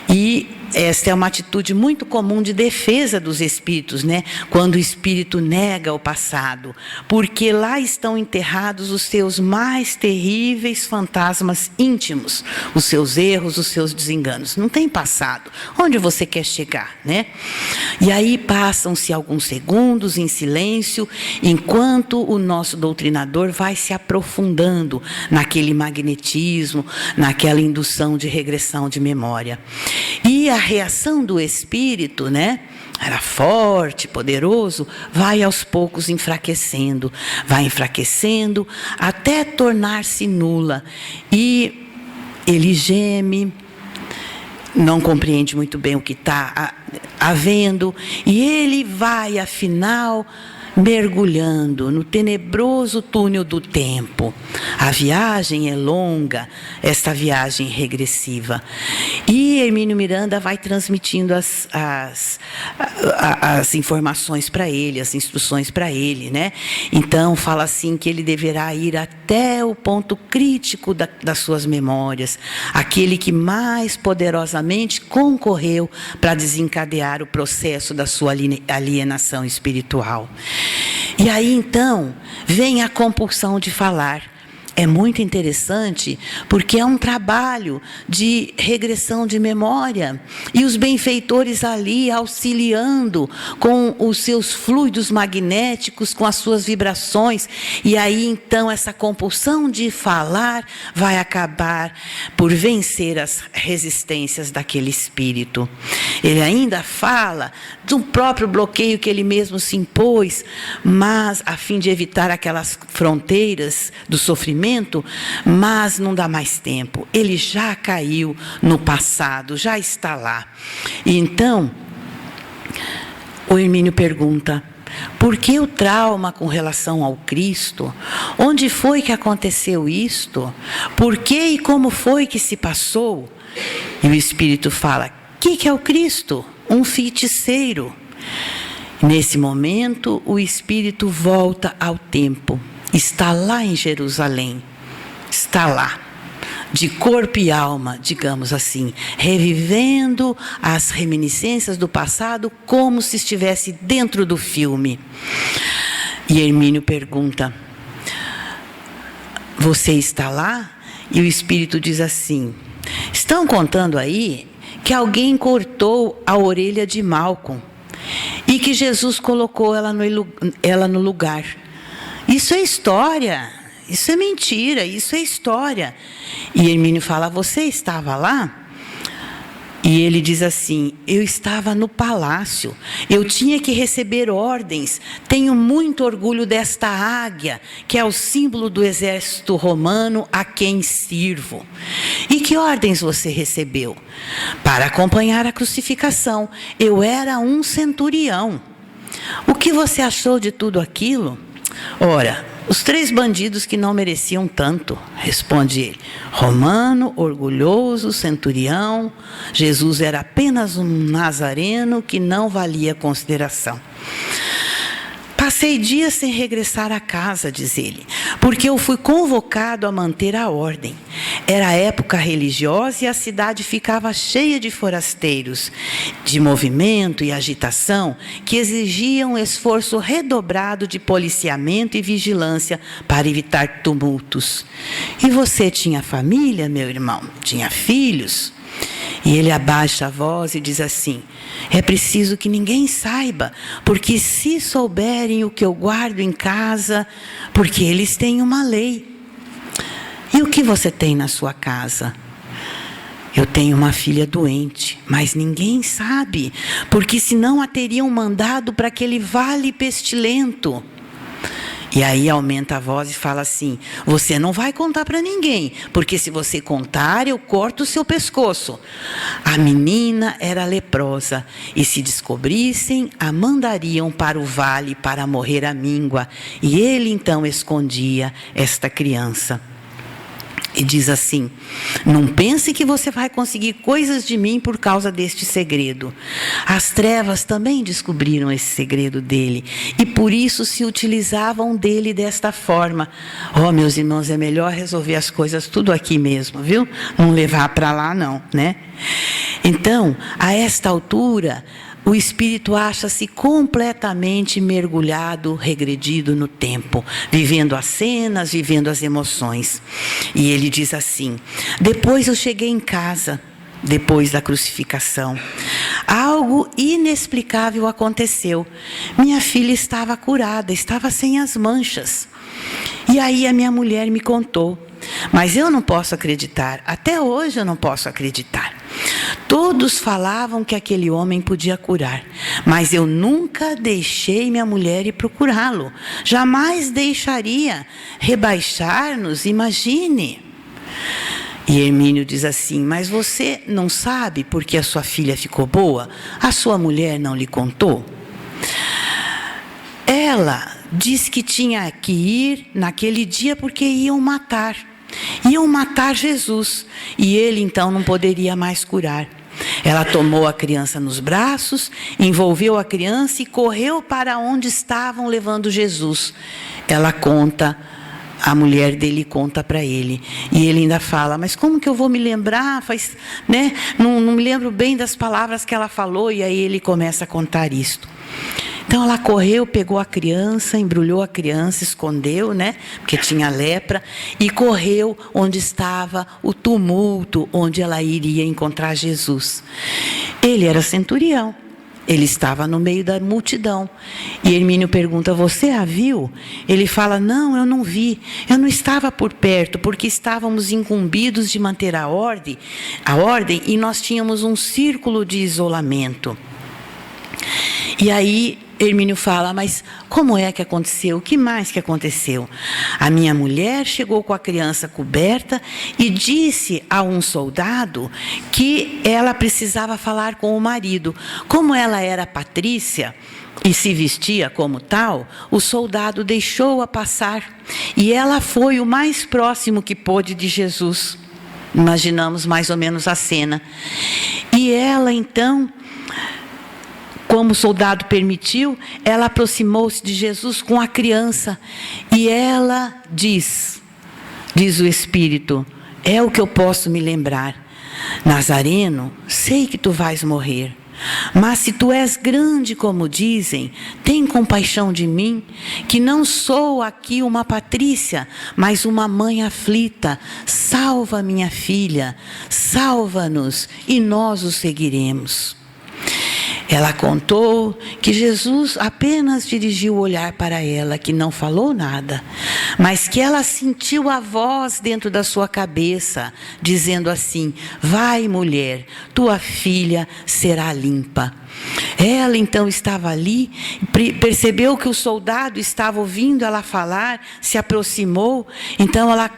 E esta é uma atitude muito comum de defesa dos espíritos, né? Quando o espírito nega o passado, porque lá estão enterrados os seus mais terríveis fantasmas íntimos, os seus erros, os seus desenganos. Não tem passado. Onde você quer chegar, né? E aí passam-se alguns segundos em silêncio, enquanto o nosso doutrinador vai se aprofundando naquele magnetismo, naquela indução de regressão de memória. E a reação do espírito, né? Era forte, poderoso, vai aos poucos enfraquecendo, até tornar-se nula. E ele geme, não compreende muito bem o que está havendo, e ele vai, afinal, mergulhando no tenebroso túnel do tempo. A viagem é longa, esta viagem regressiva. E Hermínio Miranda vai transmitindo as informações para ele, as instruções para ele, né? Então, fala assim que ele deverá ir até o ponto crítico das suas memórias, aquele que mais poderosamente concorreu para desencadear o processo da sua alienação espiritual. E aí, então, vem a compulsão de falar. É muito interessante, porque é um trabalho de regressão de memória. E os benfeitores ali auxiliando com os seus fluidos magnéticos, com as suas vibrações. E aí, então, essa compulsão de falar vai acabar por vencer as resistências daquele espírito. Ele ainda fala de um próprio bloqueio que ele mesmo se impôs, mas a fim de evitar aquelas fronteiras do sofrimento, mas não dá mais tempo. Ele já caiu no passado, já está lá. E então, o Hermínio pergunta: por que o trauma com relação ao Cristo? Onde foi que aconteceu isto? Por que e como foi que se passou? E o Espírito fala: o que é o Cristo? Um feiticeiro. Nesse momento, o Espírito volta ao tempo. Está lá em Jerusalém. Está lá, de corpo e alma, digamos assim, revivendo as reminiscências do passado como se estivesse dentro do filme. E Hermínio pergunta: você está lá? E o Espírito diz assim: estão contando aí que alguém cortou a orelha de Malcolm. E e que Jesus colocou ela no lugar. Isso é história, isso é mentira, isso é história. E Hermínio fala: você estava lá? E ele diz assim: eu estava no palácio, eu tinha que receber ordens, tenho muito orgulho desta águia, que é o símbolo do exército romano a quem sirvo. E que ordens você recebeu? Para acompanhar a crucificação. Eu era um centurião. O que você achou de tudo aquilo? Ora, os 3 bandidos que não mereciam tanto, responde ele. Romano, orgulhoso, centurião. Jesus era apenas um nazareno que não valia consideração. Passei dias sem regressar a casa, diz ele, porque eu fui convocado a manter a ordem. Era época religiosa e a cidade ficava cheia de forasteiros, de movimento e agitação que exigiam um esforço redobrado de policiamento e vigilância para evitar tumultos. E você tinha família, meu irmão? Tinha filhos? E ele abaixa a voz e diz assim: é preciso que ninguém saiba, porque se souberem o que eu guardo em casa, porque eles têm uma lei. E o que você tem na sua casa? Eu tenho uma filha doente, mas ninguém sabe, porque senão a teriam mandado para aquele vale pestilento. E aí aumenta a voz e fala assim: você não vai contar para ninguém, porque se você contar, eu corto o seu pescoço. A menina era leprosa, e se descobrissem, a mandariam para o vale para morrer à míngua. E ele então escondia esta criança. E diz assim: não pense que você vai conseguir coisas de mim por causa deste segredo. As trevas também descobriram esse segredo dele, e por isso se utilizavam dele desta forma. Oh, meus irmãos, é melhor resolver as coisas tudo aqui mesmo, viu? Não levar para lá não, né? Então, a esta altura, o espírito acha-se completamente mergulhado, regredido no tempo, vivendo as cenas, vivendo as emoções. E ele diz assim: depois eu cheguei em casa, depois da crucificação. Algo inexplicável aconteceu. Minha filha estava curada, estava sem as manchas. E aí a minha mulher me contou. Mas eu não posso acreditar, até hoje eu não posso acreditar. Todos falavam que aquele homem podia curar, mas eu nunca deixei minha mulher ir procurá-lo. Jamais deixaria rebaixar-nos, imagine. E Hermínio diz assim: mas você não sabe porque a sua filha ficou boa? A sua mulher não lhe contou? Ela disse que tinha que ir naquele dia porque iam matar Jesus, e ele então não poderia mais curar. Ela tomou a criança nos braços, envolveu a criança e correu para onde estavam levando Jesus. Ela conta, a mulher dele conta para ele, e ele ainda fala: mas como que eu vou me lembrar? Não me lembro bem das palavras que ela falou. E aí ele começa a contar isto. Então ela correu, pegou a criança, embrulhou a criança, escondeu, porque tinha lepra, e correu onde estava o tumulto, onde ela iria encontrar Jesus. Ele era centurião, ele estava no meio da multidão. E Hermínio pergunta: você a viu? Ele fala: não, eu não vi, eu não estava por perto, porque estávamos incumbidos de manter a ordem, e nós tínhamos um círculo de isolamento. E aí Hermínio fala: mas como é que aconteceu? O que mais que aconteceu? A minha mulher chegou com a criança coberta e disse a um soldado que ela precisava falar com o marido. Como ela era patrícia e se vestia como tal, o soldado deixou-a passar. E ela foi o mais próximo que pôde de Jesus. Imaginamos mais ou menos a cena. E ela então, como o soldado permitiu, ela aproximou-se de Jesus com a criança. E ela diz o Espírito: é o que eu posso me lembrar. Nazareno, sei que tu vais morrer. Mas se tu és grande como dizem, tem compaixão de mim, que não sou aqui uma patrícia, mas uma mãe aflita. Salva minha filha, salva-nos, e nós o seguiremos. Ela contou que Jesus apenas dirigiu o olhar para ela, que não falou nada, mas que ela sentiu a voz dentro da sua cabeça, dizendo assim: vai, mulher, tua filha será limpa. Ela então estava ali, percebeu que o soldado estava ouvindo ela falar, se aproximou, então ela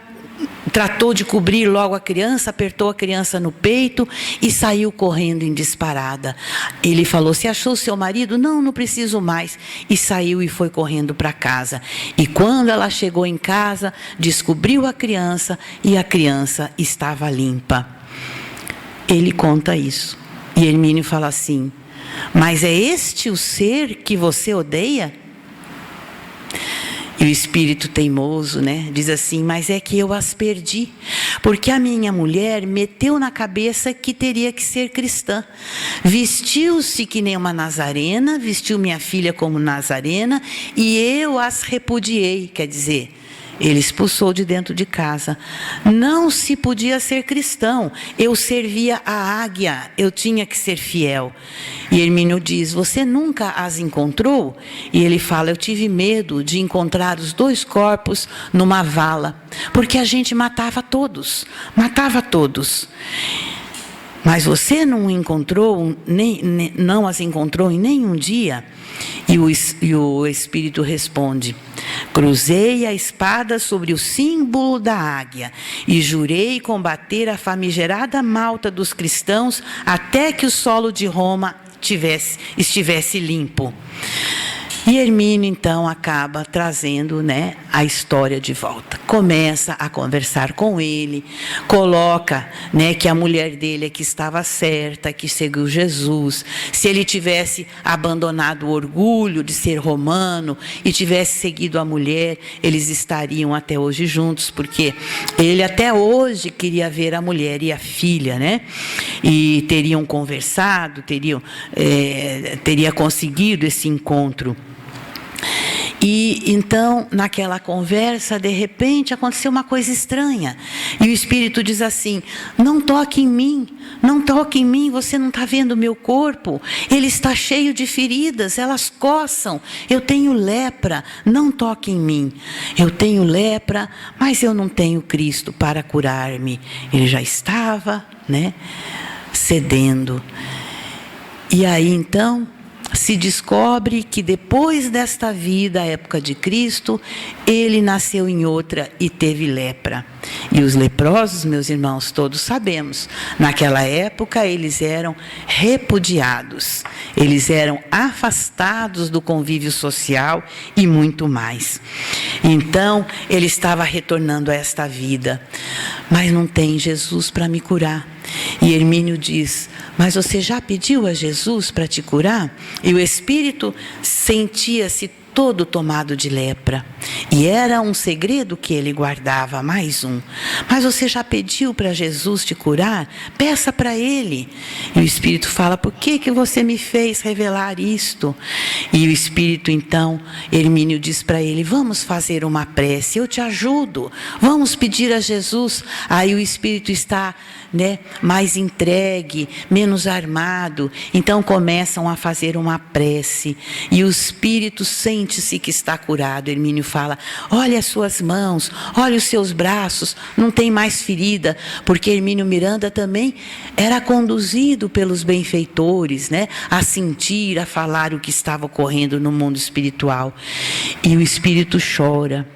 tratou de cobrir logo a criança, apertou a criança no peito e saiu correndo em disparada. Ele falou: você achou seu marido? Não, não preciso mais. E saiu e foi correndo para casa. E quando ela chegou em casa, descobriu a criança e a criança estava limpa. Ele conta isso. E Hermínio fala assim: mas é este o ser que você odeia? E o espírito teimoso, né, diz assim: mas é que eu as perdi, porque a minha mulher meteu na cabeça que teria que ser cristã. Vestiu-se que nem uma nazarena, vestiu minha filha como nazarena, e eu as repudiei, quer dizer, ele expulsou de dentro de casa. Não se podia ser cristão. Eu servia a águia, eu tinha que ser fiel. E Hermínio diz: você nunca as encontrou? E ele fala: eu tive medo de encontrar os dois corpos numa vala, porque a gente matava todos. Mas você não encontrou, não as encontrou em nenhum dia? E o Espírito responde: cruzei a espada sobre o símbolo da águia e jurei combater a famigerada malta dos cristãos até que o solo de Roma estivesse limpo. E Hermínio então acaba trazendo, né, a história de volta. Começa a conversar com ele, coloca, né, que a mulher dele é que estava certa, que seguiu Jesus. Se ele tivesse abandonado o orgulho de ser romano e tivesse seguido a mulher, eles estariam até hoje juntos, porque ele até hoje queria ver a mulher e a filha, né? E teriam conversado, teria conseguido esse encontro. E então, naquela conversa, de repente, aconteceu uma coisa estranha. E o Espírito diz assim: não toque em mim, você não está vendo o meu corpo? Ele está cheio de feridas, elas coçam. Eu tenho lepra, não toque em mim. Eu tenho lepra, mas eu não tenho Cristo para curar-me. Ele já estava, né, cedendo. E aí, então, se descobre que depois desta vida, a época de Cristo, ele nasceu em outra e teve lepra. E os leprosos, meus irmãos, todos sabemos, naquela época eles eram repudiados, eles eram afastados do convívio social e muito mais. Então, ele estava retornando a esta vida, mas não tem Jesus para me curar. E Hermínio diz: mas você já pediu a Jesus para te curar? E o espírito sentia-se todo tomado de lepra. E era um segredo que ele guardava, mais um. Mas você já pediu para Jesus te curar? Peça para ele. E o Espírito fala: por que você me fez revelar isto? E o Espírito, então, Hermínio diz para ele: vamos fazer uma prece, eu te ajudo. Vamos pedir a Jesus. Aí o Espírito está, né, mais entregue, menos armado. Então começam a fazer uma prece. E o Espírito sente-se que está curado. Hermínio fala: olha as suas mãos, olha os seus braços, não tem mais ferida. Porque Hermínio Miranda também era conduzido pelos benfeitores, né, a sentir, a falar o que estava ocorrendo no mundo espiritual. E o Espírito chora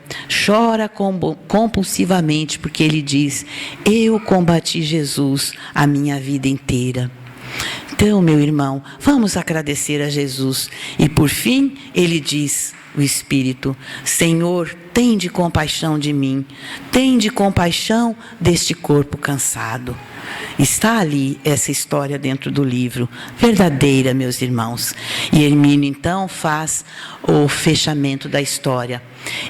compulsivamente, porque ele diz: eu combati Jesus a minha vida inteira. Então, meu irmão, vamos agradecer a Jesus. E por fim, ele diz, o Espírito: Senhor, tende compaixão de mim, tende compaixão deste corpo cansado. Está ali essa história dentro do livro, verdadeira, meus irmãos. E Hermínio então faz o fechamento da história.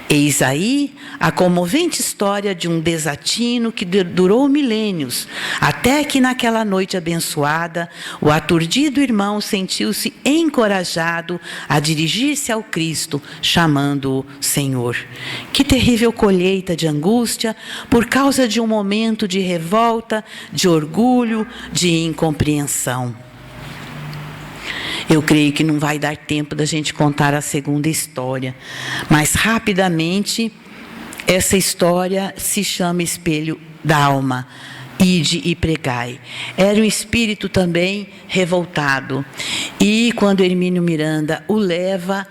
Eis aí a comovente história de um desatino que durou milênios, até que naquela noite abençoada, o aturdido irmão sentiu-se encorajado a dirigir-se ao Cristo, chamando-o Senhor. Que terrível colheita de angústia por causa de um momento de revolta, de orgulho, de incompreensão. Eu creio que não vai dar tempo da gente contar a segunda história, mas rapidamente essa história se chama Espelho da Alma. Ide e pregai. Era um espírito também revoltado. E quando Hermínio Miranda o leva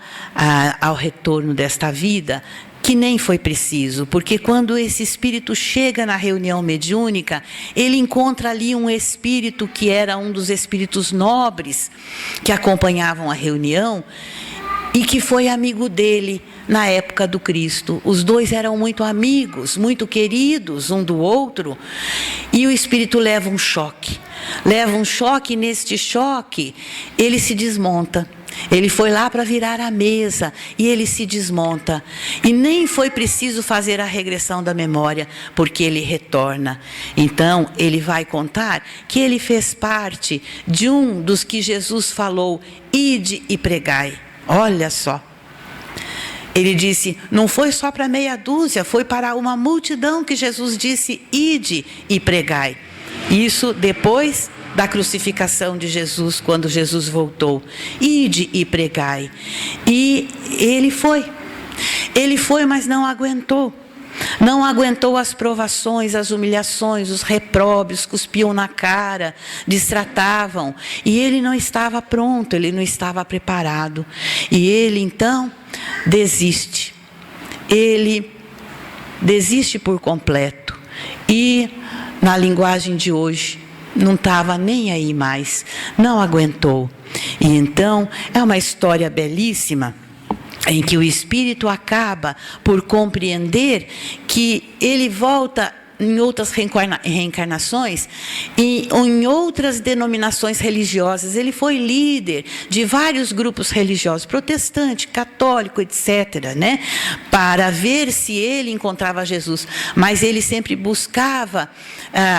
ao retorno desta vida, que nem foi preciso, porque quando esse espírito chega na reunião mediúnica, ele encontra ali um espírito que era um dos espíritos nobres que acompanhavam a reunião e que foi amigo dele na época do Cristo. Os dois eram muito amigos, muito queridos um do outro, e o espírito leva um choque. E neste choque ele se desmonta. Ele foi lá para virar a mesa e ele se desmonta. E nem foi preciso fazer a regressão da memória, porque ele retorna. Então, ele vai contar que ele fez parte de um dos que Jesus falou, ide e pregai. Olha só. Ele disse, não foi só para meia dúzia, foi para uma multidão que Jesus disse, ide e pregai. Isso depois da crucificação de Jesus, quando Jesus voltou. Ide e pregai. E ele foi, mas não aguentou. Não aguentou as provações, as humilhações, os repróbios, cuspiam na cara, destratavam. E ele não estava pronto, ele não estava preparado. E ele então desiste. Ele desiste por completo. E na linguagem de hoje, não estava nem aí mais, não aguentou. E então é uma história belíssima, em que o espírito acaba por compreender que ele volta em outras reencarnações e em outras denominações religiosas. Ele foi líder de vários grupos religiosos, protestante, católico, etc., né? Para ver se ele encontrava Jesus. Mas ele sempre buscava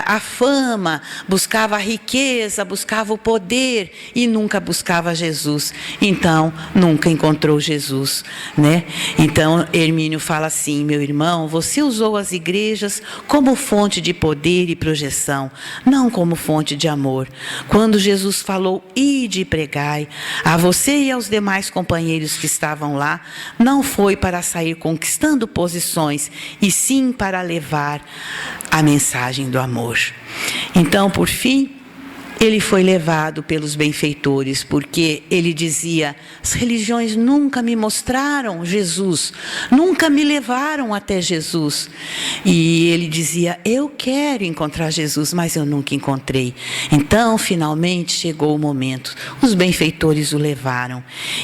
a fama, buscava a riqueza, buscava o poder e nunca buscava Jesus. Então, nunca encontrou Jesus, né? Então, Hermínio fala assim, meu irmão, você usou as igrejas como fonte de poder e projeção, não como fonte de amor. Quando Jesus falou, ide e pregai, a você e aos demais companheiros que estavam lá, não foi para sair conquistando posições, e sim para levar a mensagem do amor. Então, por fim, ele foi levado pelos benfeitores, porque ele dizia, as religiões nunca me mostraram Jesus, nunca me levaram até Jesus. E ele dizia, eu quero encontrar Jesus, mas eu nunca encontrei. Então, finalmente, chegou o momento. Os benfeitores o levaram.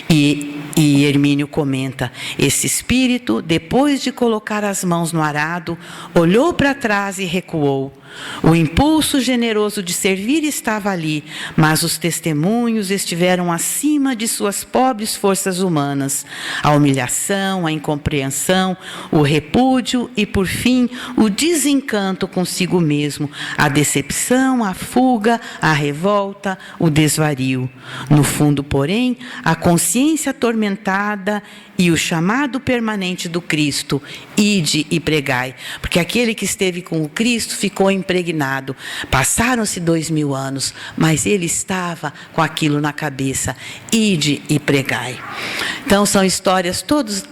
E Hermínio comenta, esse espírito, depois de colocar as mãos no arado, olhou para trás e recuou. O impulso generoso de servir estava ali, mas os testemunhos estiveram acima de suas pobres forças humanas. A humilhação, a incompreensão, o repúdio e, por fim, o desencanto consigo mesmo, a decepção, a fuga, a revolta, o desvario. No fundo, porém, a consciência atormentada e o chamado permanente do Cristo, ide e pregai. Porque aquele que esteve com o Cristo ficou impregnado. Passaram-se 2000 anos, mas ele estava com aquilo na cabeça, ide e pregai. Então são histórias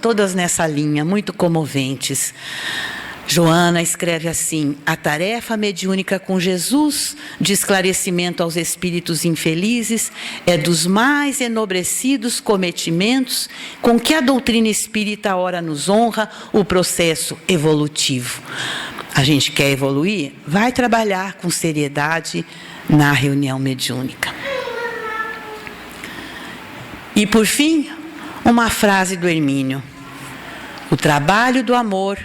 todas nessa linha, muito comoventes. Joana escreve assim, a tarefa mediúnica com Jesus de esclarecimento aos espíritos infelizes é dos mais enobrecidos cometimentos com que a doutrina espírita ora nos honra o processo evolutivo. A gente quer evoluir? Vai trabalhar com seriedade na reunião mediúnica. E por fim, uma frase do Hermínio, o trabalho do amor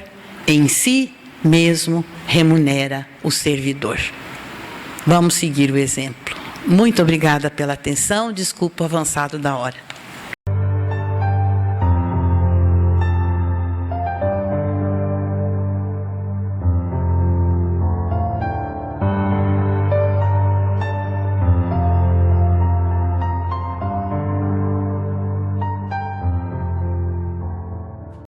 em si mesmo remunera o servidor. Vamos seguir o exemplo. Muito obrigada pela atenção, desculpa o avançado da hora.